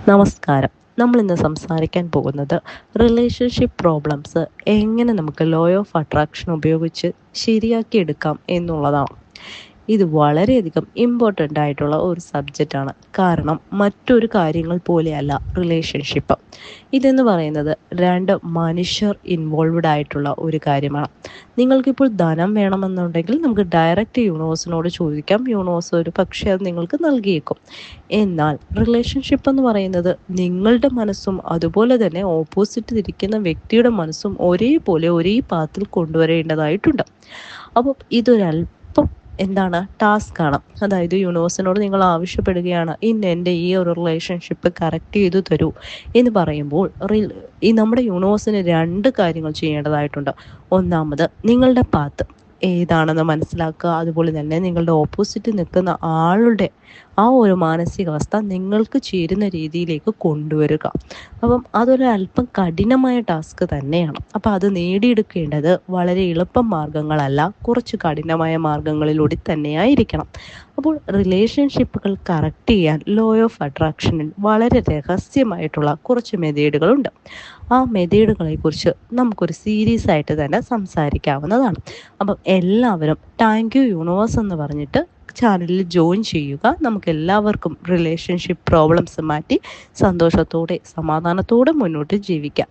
നമസ്കാരം. നമ്മൾ ഇന്ന് സംസാരിക്കാൻ പോകുന്നത് റിലേഷൻഷിപ്പ് പ്രോബ്ലംസ് എങ്ങനെ നമുക്ക് ലോ ഓഫ് അട്രാക്ഷൻ ഉപയോഗിച്ച് ശരിയാക്കിയെടുക്കാം എന്നുള്ളതാണ്. ഇത് വളരെയധികം ഇമ്പോർട്ടൻ്റ് ആയിട്ടുള്ള ഒരു സബ്ജക്റ്റാണ്. കാരണം മറ്റൊരു കാര്യങ്ങൾ പോലെയല്ല റിലേഷൻഷിപ്പ്. ഇതെന്ന് പറയുന്നത് രണ്ട് മനുഷ്യർ ഇൻവോൾവ്ഡ് ആയിട്ടുള്ള ഒരു കാര്യമാണ്. നിങ്ങൾക്കിപ്പോൾ ധനം വേണമെന്നുണ്ടെങ്കിൽ നമുക്ക് ഡയറക്റ്റ് യൂണിവേഴ്സിനോട് ചോദിക്കാം. യൂണിവേഴ്സ് ഒരു പക്ഷേ അത് നിങ്ങൾക്ക് നൽകിയേക്കും. എന്നാൽ റിലേഷൻഷിപ്പ് എന്ന് പറയുന്നത് നിങ്ങളുടെ മനസ്സും അതുപോലെ തന്നെ ഓപ്പോസിറ്റ് ഇരിക്കുന്ന വ്യക്തിയുടെ മനസ്സും ഒരേപോലെ ഒരേ പാത്തിൽ കൊണ്ടുവരേണ്ടതായിട്ടുണ്ട്. അപ്പം ഇതൊരല്പം ടാസ്ക് ആണ്. അതായത് യൂണിവേഴ്സിനോട് നിങ്ങൾ ആവശ്യപ്പെടുകയാണ്, ഇന്ന് എൻ്റെ ഈ ഒരു റിലേഷൻഷിപ്പ് കറക്റ്റ് ചെയ്തു തരൂ എന്ന് പറയുമ്പോൾ ഈ നമ്മുടെ യൂണിവേഴ്സിന് രണ്ട് കാര്യങ്ങൾ ചെയ്യേണ്ടതായിട്ടുണ്ട്. ഒന്നാമത് നിങ്ങളുടെ പാത്ത് ഏതാണെന്ന് മനസ്സിലാക്കുക. അതുപോലെ തന്നെ നിങ്ങളുടെ ഓപ്പോസിറ്റ് നിൽക്കുന്ന ആളുടെ ആ ഒരു മാനസികാവസ്ഥ നിങ്ങൾക്ക് ചേരുന്ന രീതിയിലേക്ക് കൊണ്ടുവരിക. അപ്പം അതൊരു അല്പം കഠിനമായ ടാസ്ക് തന്നെയാണ്. അപ്പം അത് നേടിയെടുക്കേണ്ടത് വളരെ എളുപ്പ മാർഗങ്ങളല്ല, കുറച്ച് കഠിനമായ മാർഗങ്ങളിലൂടെ തന്നെയായിരിക്കണം. അപ്പോൾ റിലേഷൻഷിപ്പുകൾ കറക്റ്റ് ചെയ്യാൻ ലോ ഓഫ് അട്രാക്ഷനിൽ വളരെ രഹസ്യമായിട്ടുള്ള കുറച്ച് മെത്തേഡുകളുണ്ട്. ആ മെത്തേഡുകളെ കുറിച്ച് നമുക്കൊരു സീരീസ് ആയിട്ട് തന്നെ സംസാരിക്കാവുന്നതാണ്. അപ്പം എല്ലാവരും താങ്ക് യു യൂണിവേഴ്സ് എന്ന് പറഞ്ഞിട്ട് ചാനലിൽ ജോയിൻ ചെയ്യുക. നമുക്ക് എല്ലാവർക്കും റിലേഷൻഷിപ്പ് പ്രോബ്ലംസ് മാറ്റി സന്തോഷത്തോടെ സമാധാനത്തോടെ മുന്നോട്ട് ജീവിക്കാം.